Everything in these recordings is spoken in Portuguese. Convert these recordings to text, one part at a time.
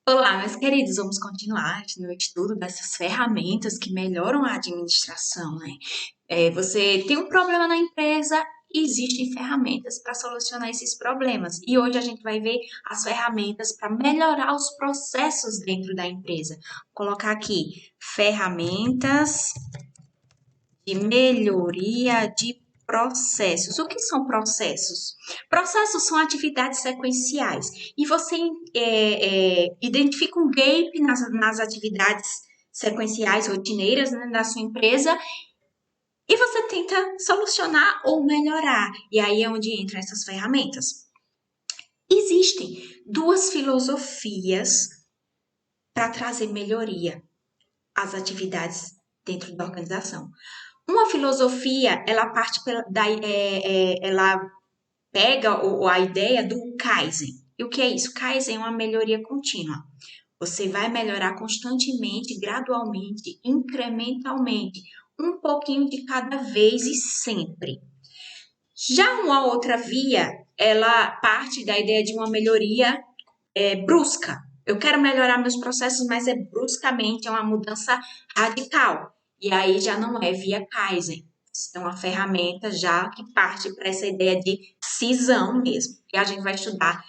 Olá, meus queridos, vamos continuar no estudo dessas ferramentas que melhoram a administração, né? Você tem um problema na empresa, existem ferramentas para solucionar esses problemas. E hoje a gente vai ver as ferramentas para melhorar os processos dentro da empresa. Vou colocar aqui, ferramentas de melhoria de processos. O que são processos? Processos são atividades sequenciais e você identifica um gap nas atividades sequenciais rotineiras, né, da sua empresa e você tenta solucionar ou melhorar. E aí é onde entram essas ferramentas. Existem duas filosofias para trazer melhoria às atividades dentro da organização. Uma filosofia, ela pega a ideia do Kaizen. E o que é isso? Kaizen é uma melhoria contínua. Você vai melhorar constantemente, gradualmente, incrementalmente, um pouquinho de cada vez e sempre. Já uma outra via, ela parte da ideia de uma melhoria brusca. Eu quero melhorar meus processos, mas é bruscamente, é uma mudança radical. E aí já não é via Kaizen. É uma ferramenta já que parte para essa ideia de cisão mesmo. E a gente vai estudar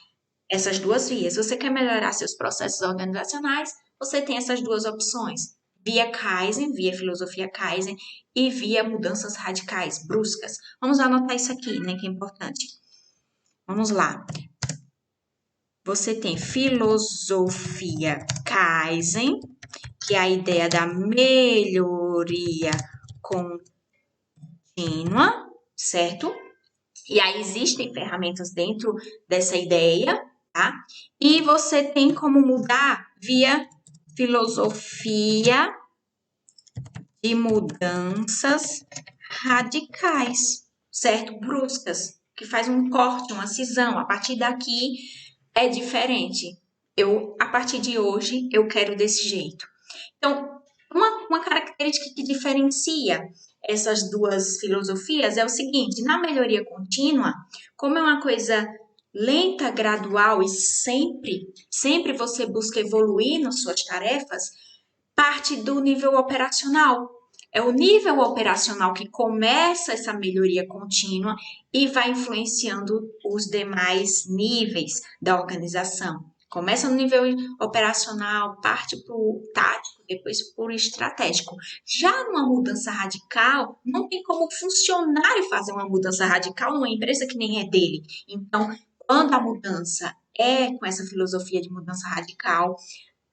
essas duas vias. Se você quer melhorar seus processos organizacionais, você tem essas duas opções. Via Kaizen, via filosofia Kaizen e via mudanças radicais, bruscas. Vamos anotar isso aqui, né, que é importante. Vamos lá. Você tem filosofia Kaizen, que é a ideia da melhoria contínua, certo? E aí existem ferramentas dentro dessa ideia, tá? E você tem como mudar via filosofia de mudanças radicais, certo? Bruscas, que faz um corte, uma cisão. A partir daqui é diferente. A partir de hoje, eu quero desse jeito. Então, uma característica que diferencia essas duas filosofias é o seguinte: na melhoria contínua, como é uma coisa lenta, gradual e sempre você busca evoluir nas suas tarefas, parte do nível operacional. É o nível operacional que começa essa melhoria contínua e vai influenciando os demais níveis da organização. Começa no nível operacional, parte para o tático, depois para o estratégico. Já numa mudança radical, não tem como o funcionário fazer uma mudança radical numa empresa que nem é dele. Então, quando a mudança é com essa filosofia de mudança radical,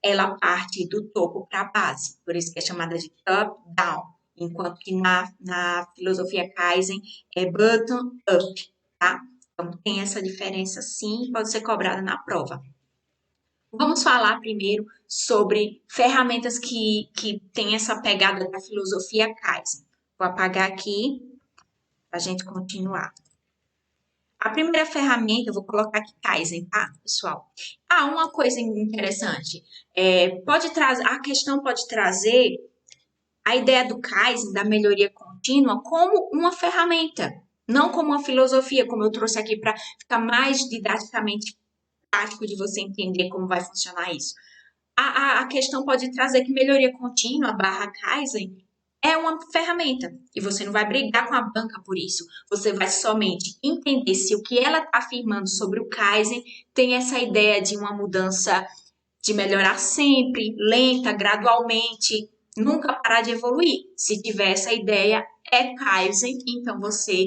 ela parte do topo para a base, por isso que é chamada de top-down, enquanto que na filosofia Kaizen é bottom-up, tá? Então, tem essa diferença sim, pode ser cobrada na prova. Vamos falar primeiro sobre ferramentas que têm essa pegada da filosofia Kaizen. Vou apagar aqui para a gente continuar. A primeira ferramenta, eu vou colocar aqui Kaizen, tá, pessoal? Uma coisa interessante, a questão pode trazer a ideia do Kaizen, da melhoria contínua, como uma ferramenta, não como uma filosofia, como eu trouxe aqui para ficar mais didaticamente prático de você entender como vai funcionar isso. A questão pode trazer que melhoria contínua, barra Kaizen, é uma ferramenta e você não vai brigar com a banca por isso. Você vai somente entender se o que ela está afirmando sobre o Kaizen tem essa ideia de uma mudança de melhorar sempre, lenta, gradualmente, nunca parar de evoluir. Se tiver essa ideia, é Kaizen, então você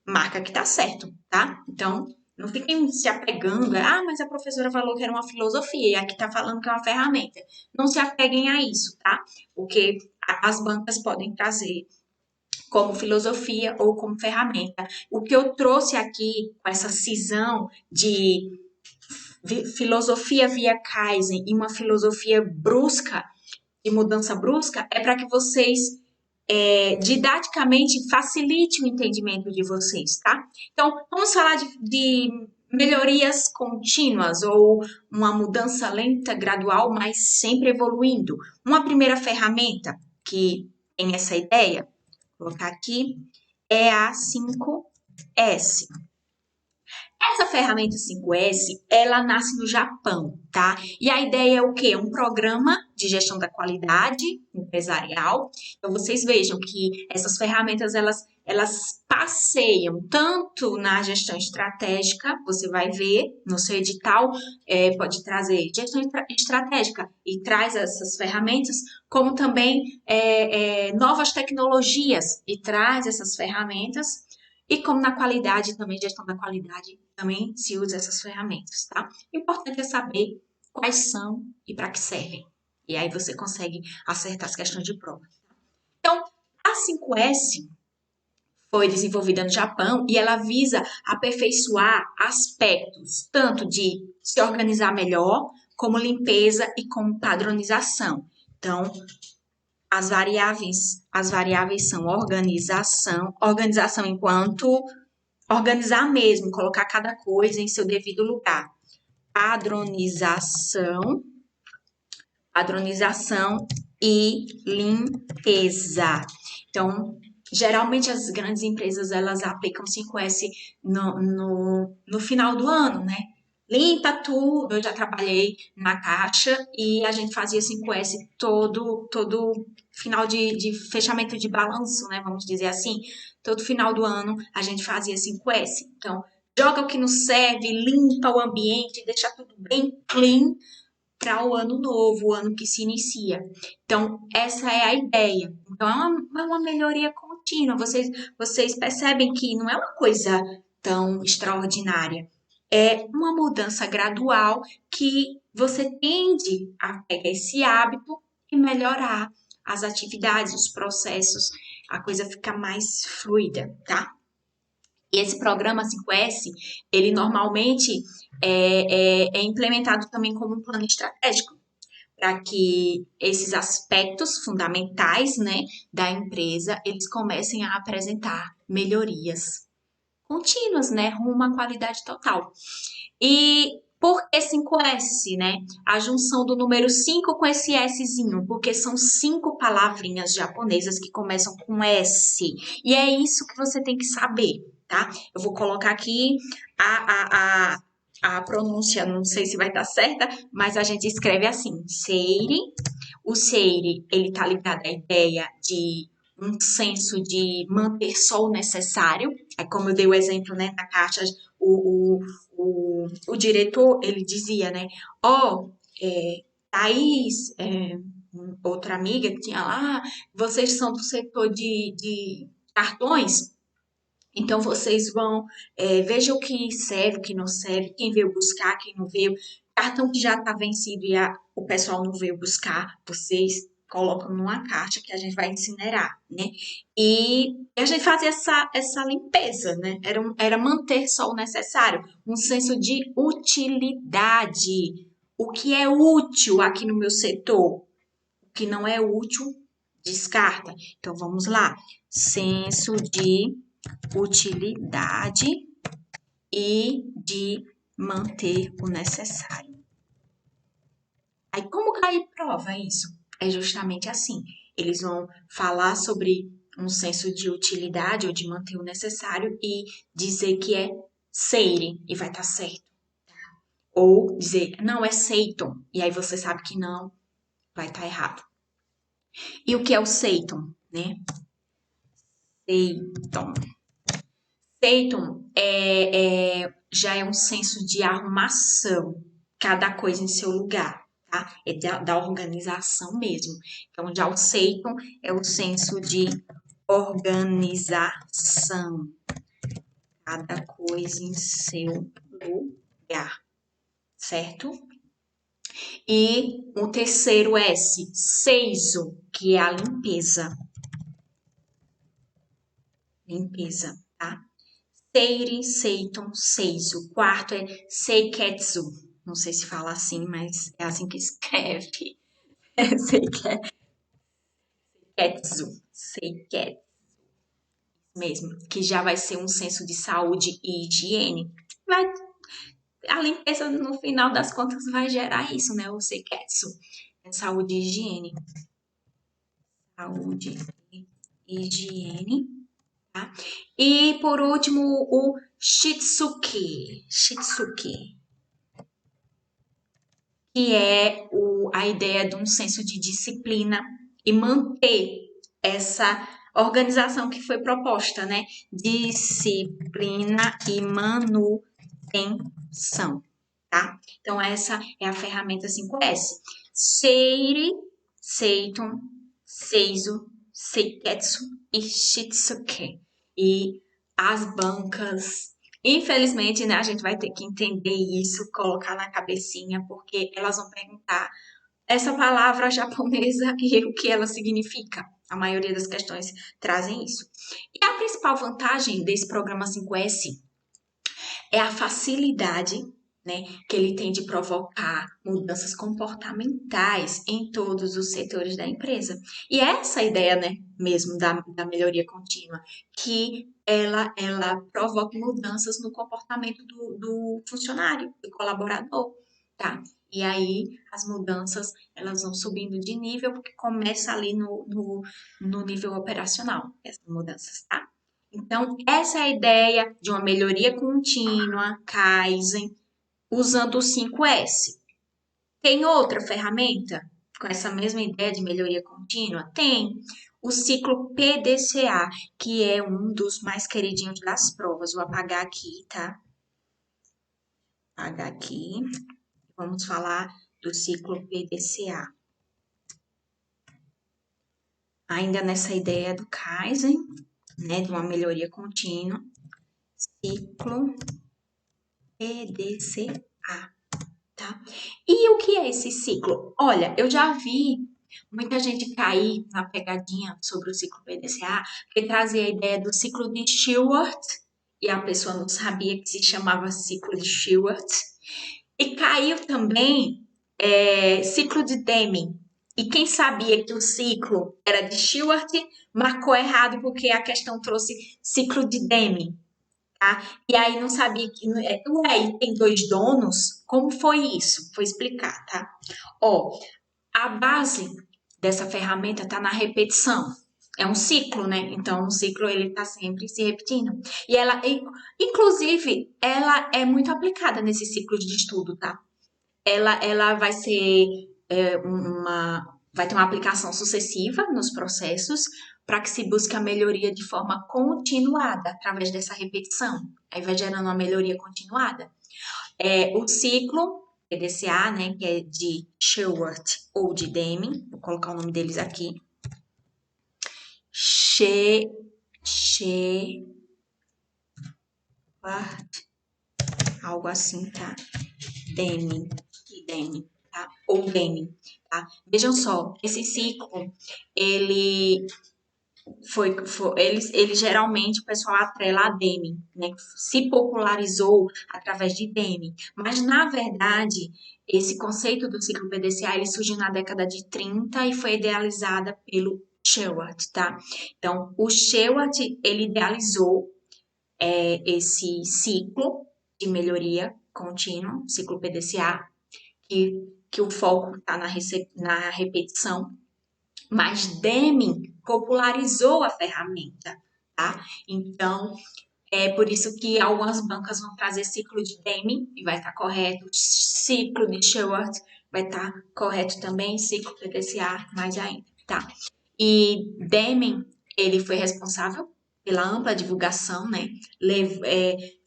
marca que tá certo, tá? Então, não fiquem se apegando, mas a professora falou que era uma filosofia e aqui tá falando que é uma ferramenta. Não se apeguem a isso, tá? Porque as bancas podem trazer como filosofia ou como ferramenta. O que eu trouxe aqui com essa cisão de filosofia via Kaizen e uma filosofia brusca, de mudança brusca, é para que vocês didaticamente facilite o entendimento de vocês, tá? Então, vamos falar de melhorias contínuas ou uma mudança lenta, gradual, mas sempre evoluindo. Uma primeira ferramenta que tem essa ideia, vou colocar aqui, é a 5S. Essa ferramenta 5S, ela nasce no Japão, tá? E a ideia é o quê? Um programa de gestão da qualidade empresarial. Então, vocês vejam que essas ferramentas, elas passeiam tanto na gestão estratégica, você vai ver no seu edital, pode trazer gestão estratégica e traz essas ferramentas, como também novas tecnologias e traz essas ferramentas. E como na qualidade também, gestão da qualidade, também se usa essas ferramentas, tá? O importante é saber quais são e para que servem. E aí você consegue acertar as questões de prova. Então, a 5S foi desenvolvida no Japão e ela visa aperfeiçoar aspectos tanto de se organizar melhor, como limpeza e como padronização. Então, as variáveis são organização enquanto organizar mesmo, colocar cada coisa em seu devido lugar. Padronização e limpeza. Então, geralmente as grandes empresas, elas aplicam 5S no final do ano, né? Limpa tudo. Eu já trabalhei na Caixa e a gente fazia 5S todo final de fechamento de balanço, né? Vamos dizer assim. Todo final do ano a gente fazia 5S. Então, joga o que não serve, limpa o ambiente, deixa tudo bem clean para o ano novo, o ano que se inicia. Então, essa é a ideia. Então, é uma melhoria contínua. Vocês percebem que não é uma coisa tão extraordinária. É uma mudança gradual que você tende a pegar esse hábito e melhorar as atividades, os processos, a coisa fica mais fluida, tá? E esse programa 5S, ele normalmente é implementado também como um plano estratégico, para que esses aspectos fundamentais, né, da empresa, eles comecem a apresentar melhorias contínuas, né, rumo à qualidade total. E por que 5S, né? A junção do número 5 com esse Szinho, porque são 5 palavrinhas japonesas que começam com S. E é isso que você tem que saber, tá? Eu vou colocar aqui a pronúncia, não sei se vai estar certa, mas a gente escreve assim, Seiri. O Seiri, ele tá ligado à ideia de um senso de manter só o necessário. É como eu dei o exemplo, né, na caixa, o diretor, ele dizia, né, Thaís, outra amiga que tinha lá, vocês são do setor de cartões, então vocês vão, vejam o que serve, o que não serve, quem veio buscar, quem não veio, cartão que já está vencido e o pessoal não veio buscar, vocês colocam numa caixa que a gente vai incinerar, né? E a gente fazia essa limpeza, né? Era manter só o necessário, um senso de utilidade. O que é útil aqui no meu setor? O que não é útil, descarta. Então, vamos lá. Senso de utilidade e de manter o necessário. Aí, como cair prova isso? É justamente assim. Eles vão falar sobre um senso de utilidade ou de manter o necessário e dizer que é seire e vai estar certo. Ou dizer, não, é seiton, e aí você sabe que não, vai estar errado. E o que é o seiton, né? Seiton. Seiton já é um senso de arrumação, cada coisa em seu lugar, tá? É da organização mesmo. Então, já o Seiton é o senso de organização, cada coisa em seu lugar, certo? E o terceiro S, seiso, que é a limpeza. Limpeza, tá? Seiri, Seiton, Seiso. O quarto é Seiketsu. Não sei se fala assim, mas é assim que escreve. Seiketsu. Seiketsu mesmo. Que já vai ser um senso de saúde e higiene. A limpeza, no final das contas, vai gerar isso, né? O Seiketsu. É saúde e higiene. Saúde e higiene. tá? E, por último, o Shitsuki, que é a ideia de um senso de disciplina e manter essa organização que foi proposta, né? Disciplina e manutenção, tá? Então, essa é a ferramenta 5S. Seiri, Seiton, Seizo, Seiketsu e Shitsuke. E as bancas, infelizmente, né, a gente vai ter que entender isso, colocar na cabecinha, porque elas vão perguntar essa palavra japonesa e o que ela significa. A maioria das questões trazem isso. E a principal vantagem desse programa 5S é a facilidade, né, que ele tem de provocar mudanças comportamentais em todos os setores da empresa. E é essa a ideia, né, mesmo da melhoria contínua, que ela provoca mudanças no comportamento do funcionário, do colaborador, tá? E aí as mudanças elas vão subindo de nível porque começa ali no nível operacional, essas mudanças, tá? Então, essa é a ideia de uma melhoria contínua, Kaizen, usando o 5S. Tem outra ferramenta com essa mesma ideia de melhoria contínua? Tem. O ciclo PDCA, que é um dos mais queridinhos das provas. Vou apagar aqui, tá? Apagar aqui. Vamos falar do ciclo PDCA. Ainda nessa ideia do Kaizen, né, de uma melhoria contínua. Ciclo PDCA, tá? E o que é esse ciclo? Olha, eu já vi muita gente cair na pegadinha sobre o ciclo PDCA, que trazia a ideia do ciclo de Stewart, e a pessoa não sabia que se chamava ciclo de Stewart. E caiu também ciclo de Deming. E quem sabia que o ciclo era de Stewart, marcou errado porque a questão trouxe ciclo de Deming. Tá? E aí não sabia que. Ué, tem dois donos? Como foi isso? Vou explicar, tá? Ó, a base dessa ferramenta está na repetição. É um ciclo, né? Então, o ciclo ele está sempre se repetindo. E ela, inclusive, ela é muito aplicada nesse ciclo de estudo, tá? Ela vai ser vai ter uma aplicação sucessiva nos processos para que se busque a melhoria de forma continuada através dessa repetição. Aí vai gerando uma melhoria continuada. O ciclo PDCA, né, que é de Shewhart ou de Deming, vou colocar o nome deles aqui. Shewhart, algo assim, tá? Deming, tá? Ou Deming, tá? Vejam só, esse ciclo, ele ele geralmente o pessoal atrela a Deming, né? Se popularizou através de Deming, mas na verdade esse conceito do ciclo PDCA ele surgiu na década de 30 e foi idealizada pelo Shewhart, tá? Então o Shewhart ele idealizou esse ciclo de melhoria contínua, ciclo PDCA, que o foco está na repetição, mas Deming popularizou a ferramenta, tá? Então, é por isso que algumas bancas vão trazer ciclo de Deming e vai estar correto, ciclo de Shewhart vai estar correto também, ciclo PDCA mais ainda, tá? E Deming, ele foi responsável pela ampla divulgação, né?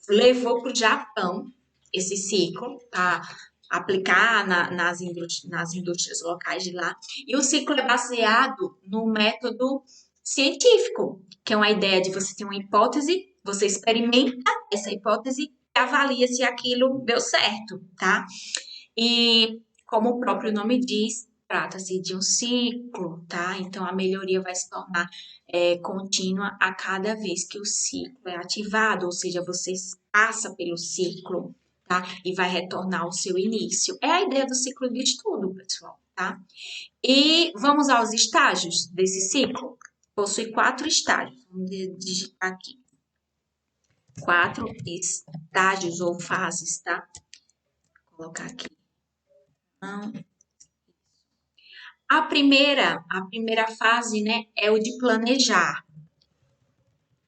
Levou para o Japão esse ciclo para aplicar nas indústrias locais de lá. E o ciclo é baseado no método científico, que é uma ideia de você ter uma hipótese, você experimenta essa hipótese e avalia se aquilo deu certo, tá? E como o próprio nome diz, trata-se de um ciclo, tá? Então a melhoria vai se tornar contínua a cada vez que o ciclo é ativado, ou seja, você passa pelo ciclo, tá? E vai retornar ao seu início. É a ideia do ciclo de estudo, pessoal, tá? E vamos aos estágios desse ciclo. Possui 4 estágios. Vamos digitar aqui. 4 estágios ou fases, tá? Vou colocar aqui. A primeira fase, né, é o de planejar.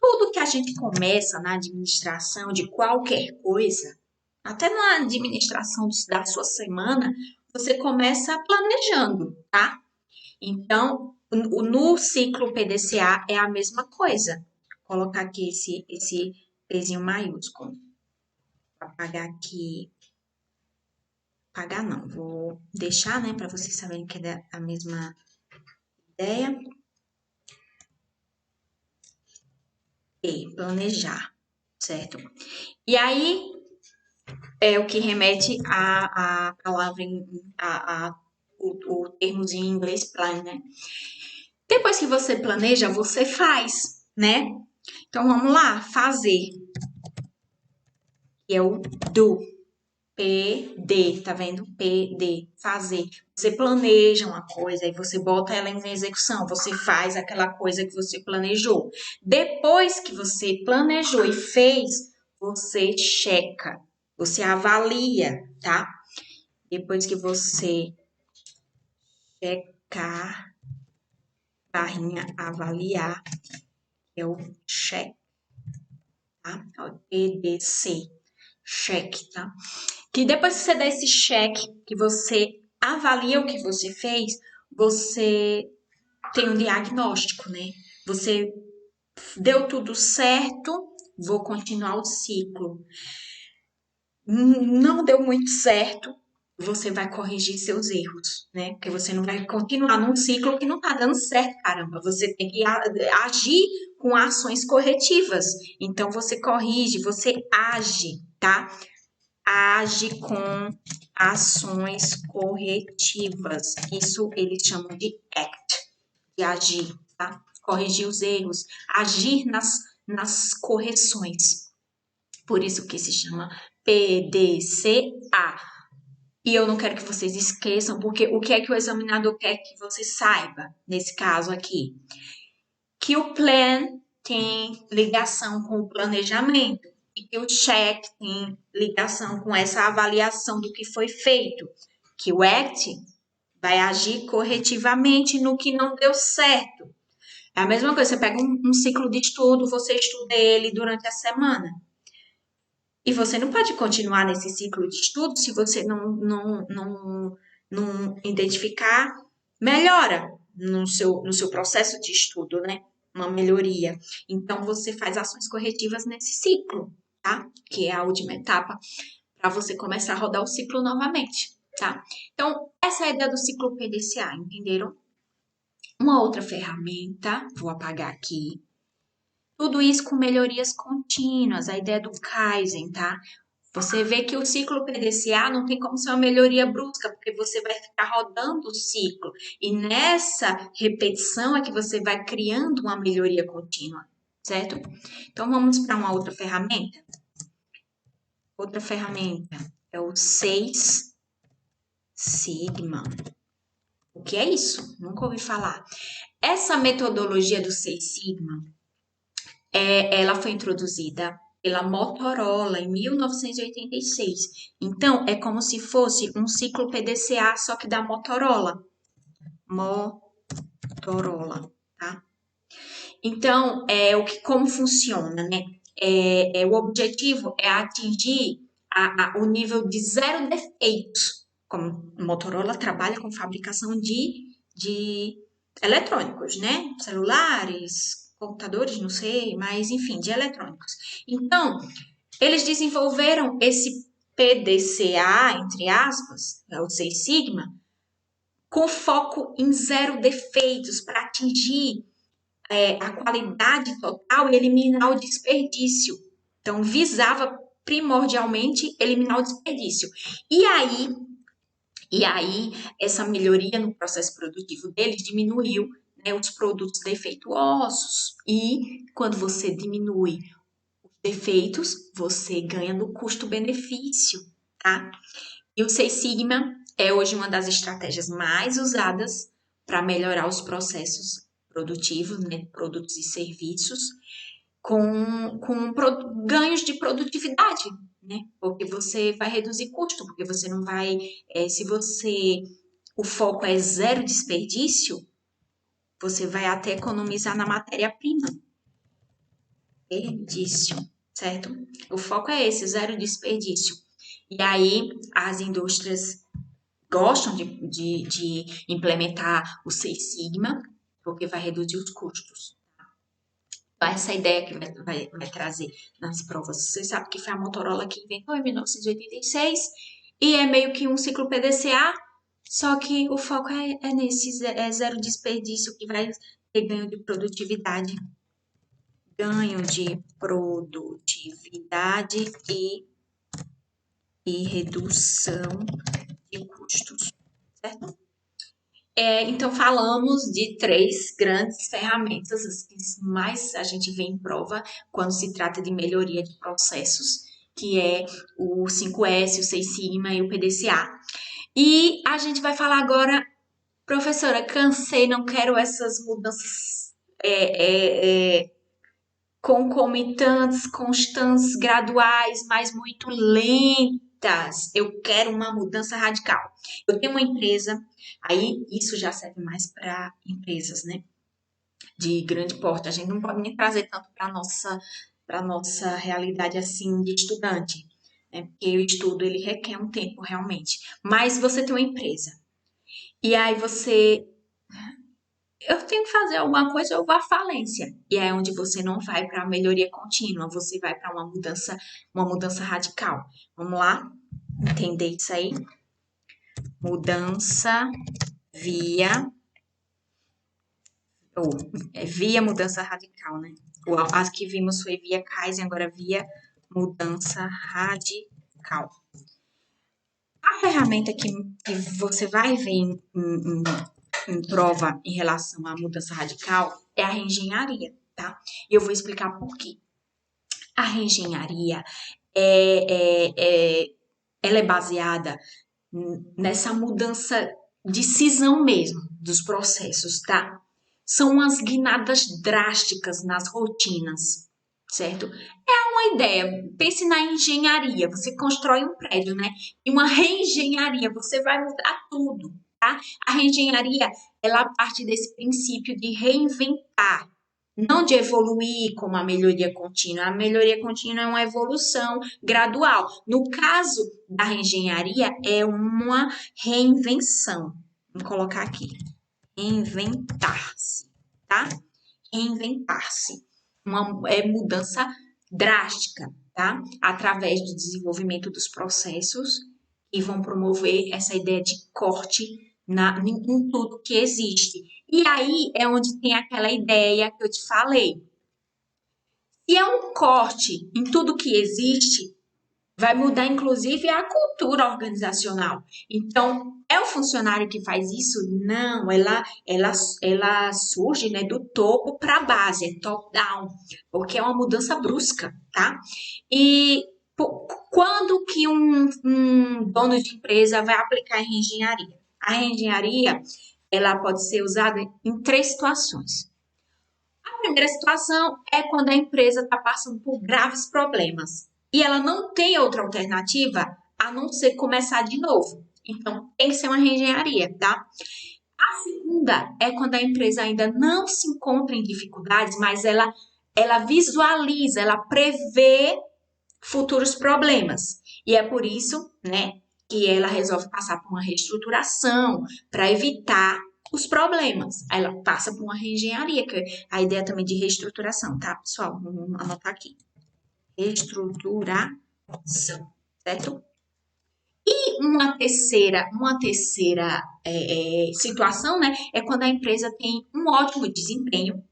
tudo que a gente começa na administração de qualquer coisa, até na administração da sua semana, você começa planejando, tá? Então, no ciclo PDCA é a mesma coisa. Vou colocar aqui esse pezinho maiúsculo. Vou apagar aqui. Apagar não, vou deixar, né, para vocês saberem que é a mesma ideia. E planejar, certo? E aí, é o que remete à palavra, o termozinho em inglês, plan, né? Depois que você planeja, você faz, né? Então, vamos lá, fazer. Que é o do. PD, tá vendo? PD, fazer. Você planeja uma coisa e você bota ela em execução, você faz aquela coisa que você planejou. Depois que você planejou e fez, você checa, você avalia, tá? Depois que você checar, barrinha avaliar, é o check, tá? É o EDC, check, tá? Que depois que você dá esse cheque, que você avalia o que você fez, você tem um diagnóstico, né? Você deu tudo certo, vou continuar o ciclo. Não deu muito certo, você vai corrigir seus erros, né? Porque você não vai continuar num ciclo que não tá dando certo, caramba. Você tem que agir com ações corretivas. Então, você corrige, você age, tá? Age com ações corretivas. Isso eles chamam de act, de agir, tá? Corrigir os erros, agir nas correções. Por isso que se chama PDCA. E eu não quero que vocês esqueçam, porque o que é que o examinador quer que você saiba, nesse caso aqui? Que o plan tem ligação com o planejamento e que o check tem ligação com essa avaliação do que foi feito, que o act vai agir corretivamente no que não deu certo. É a mesma coisa, você pega um ciclo de estudo, você estuda ele durante a semana. E você não pode continuar nesse ciclo de estudo se você não identificar melhora no seu processo de estudo, né? Uma melhoria. Então, você faz ações corretivas nesse ciclo, tá? Que é a última etapa para você começar a rodar o ciclo novamente, tá? Então, essa é a ideia do ciclo PDCA, entenderam? Uma outra ferramenta, vou apagar aqui. Tudo isso com melhorias contínuas, a ideia do Kaizen, tá? Você vê que o ciclo PDCA não tem como ser uma melhoria brusca, porque você vai ficar rodando o ciclo. E nessa repetição é que você vai criando uma melhoria contínua, certo? Então, vamos para uma outra ferramenta? Outra ferramenta é o 6 Sigma. O que é isso? Nunca ouvi falar. Essa metodologia do 6 Sigma, ela foi introduzida pela Motorola em 1986. Então, é como se fosse um ciclo PDCA, só que da Motorola. Motorola, tá? Então, como funciona, né? O objetivo é atingir o nível de zero defeitos. Como Motorola trabalha com fabricação de eletrônicos, né? Celulares, computadores, não sei, mas enfim, de eletrônicos. Então, eles desenvolveram esse PDCA, entre aspas, é o 6 Sigma, com foco em zero defeitos para atingir a qualidade total e eliminar o desperdício. Então, visava primordialmente eliminar o desperdício. E aí essa melhoria no processo produtivo deles diminuiu, né, os produtos defeituosos. E quando você diminui os defeitos, você ganha no custo-benefício, tá? E o 6 Sigma é hoje uma das estratégias mais usadas para melhorar os processos produtivos, né, produtos e serviços, com ganhos de produtividade, né? Porque você vai reduzir custo, porque você não vai, o foco é zero desperdício, você vai até economizar na matéria-prima, desperdício, certo? O foco é esse, zero desperdício. E aí, as indústrias gostam de implementar o Seis Sigma, porque vai reduzir os custos. Então, essa ideia que vai trazer nas provas. Você sabe que foi a Motorola que inventou em 1986 e é meio que um ciclo PDCA, só que o foco é nesse zero desperdício que vai ter ganho de produtividade. Ganho de produtividade e redução de custos, certo? Então, falamos de 3 grandes ferramentas, as que mais a gente vê em prova quando se trata de melhoria de processos, que é o 5S, o 6 Sigma e o PDCA. E a gente vai falar agora, professora, cansei, não quero essas mudanças concomitantes, constantes, graduais, mas muito lentas. Eu quero uma mudança radical. Eu tenho uma empresa, aí isso já serve mais para empresas, né? De grande porte. A gente não pode nem trazer tanto para nossa realidade assim de estudante, né? Porque o estudo ele requer um tempo realmente. Mas você tem uma empresa. E aí eu tenho que fazer alguma coisa, eu vou à falência. E é onde você não vai para a melhoria contínua, você vai para uma mudança radical. Vamos lá? Entender isso aí? Mudança via via mudança radical, né? As que vimos foi via Kaizen, agora via mudança radical. A ferramenta que você vai ver em prova em relação à mudança radical é a reengenharia, tá? E eu vou explicar por quê. A reengenharia ela é baseada nessa mudança de cisão mesmo dos processos, tá? São umas guinadas drásticas nas rotinas, certo? É uma ideia. Pense na engenharia. Você constrói um prédio, né? E uma reengenharia, você vai mudar tudo, tá? A reengenharia, ela parte desse princípio de reinventar, não de evoluir como a melhoria contínua. A melhoria contínua é uma evolução gradual. No caso da reengenharia, é uma reinvenção. Vou colocar aqui. Reinventar-se, tá? Reinventar-se. Uma mudança drástica, tá? Através do desenvolvimento dos processos e vão promover essa ideia de corte em tudo que existe. E aí é onde tem aquela ideia que eu te falei. Se é um corte em tudo que existe, vai mudar inclusive a cultura organizacional. Então, é o funcionário que faz isso? Não, ela surge, né, do topo para a base, é top-down, porque é uma mudança brusca, tá? E quando que um dono de empresa vai aplicar a reengenharia? A reengenharia, ela pode ser usada em 3 situações. A primeira situação é quando a empresa está passando por graves problemas e ela não tem outra alternativa a não ser começar de novo. Então, tem que ser uma reengenharia, tá? A segunda é quando a empresa ainda não se encontra em dificuldades, mas ela visualiza, ela prevê futuros problemas. E é por isso, né, que ela resolve passar por uma reestruturação para evitar os problemas. Aí ela passa por uma reengenharia, que é a ideia também de reestruturação, tá, pessoal? Vamos anotar aqui. Reestruturação, certo? E uma terceira situação, né, é quando a empresa tem um ótimo desempenho,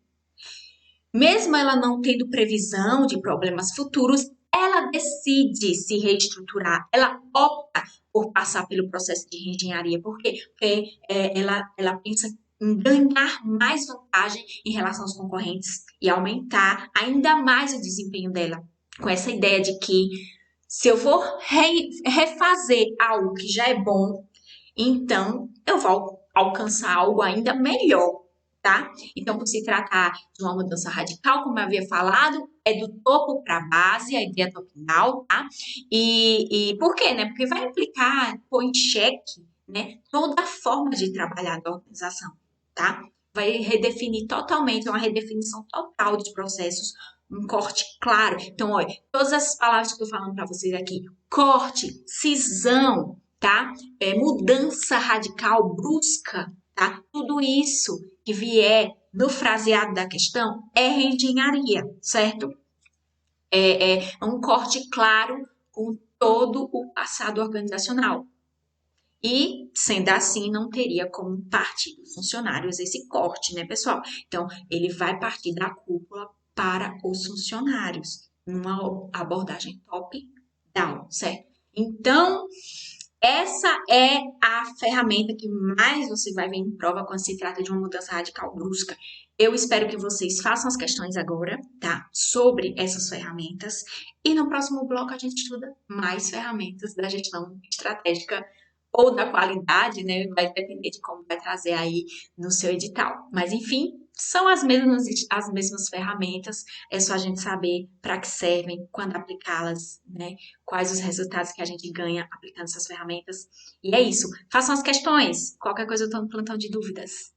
mesmo ela não tendo previsão de problemas futuros, ela decide se reestruturar, ela opta por passar pelo processo de reengenharia. Por quê? Porque ela pensa em ganhar mais vantagem em relação aos concorrentes e aumentar ainda mais o desempenho dela. Com essa ideia de que se eu vou refazer algo que já é bom, então eu vou alcançar algo ainda melhor, tá? Então, por se tratar de uma mudança radical, como eu havia falado, é do topo para a base, a ideia top-down, tá? E por quê, né? Porque vai implicar, pôr em xeque, né, toda a forma de trabalhar da organização, tá? Vai redefinir totalmente, é uma redefinição total dos processos, um corte claro. Então, olha, todas as palavras que eu tô falando para vocês aqui, corte, cisão, tá? Mudança radical, brusca, tá? Tudo isso que vier no fraseado da questão é reengenharia, certo? É um corte claro com todo o passado organizacional. E, sendo assim, não teria como partir dos funcionários esse corte, né, pessoal? Então, ele vai partir da cúpula para os funcionários, numa abordagem top-down, certo? Então, essa é a ferramenta que mais você vai ver em prova quando se trata de uma mudança radical brusca. Eu espero que vocês façam as questões agora, tá? Sobre essas ferramentas. E no próximo bloco a gente estuda mais ferramentas da gestão estratégica ou da qualidade, né? Vai depender de como vai trazer aí no seu edital. Mas enfim, são as mesmas ferramentas, é só a gente saber para que servem, quando aplicá-las, né? Quais os resultados que a gente ganha aplicando essas ferramentas. E é isso. Façam as questões. Qualquer coisa eu estou no plantão de dúvidas.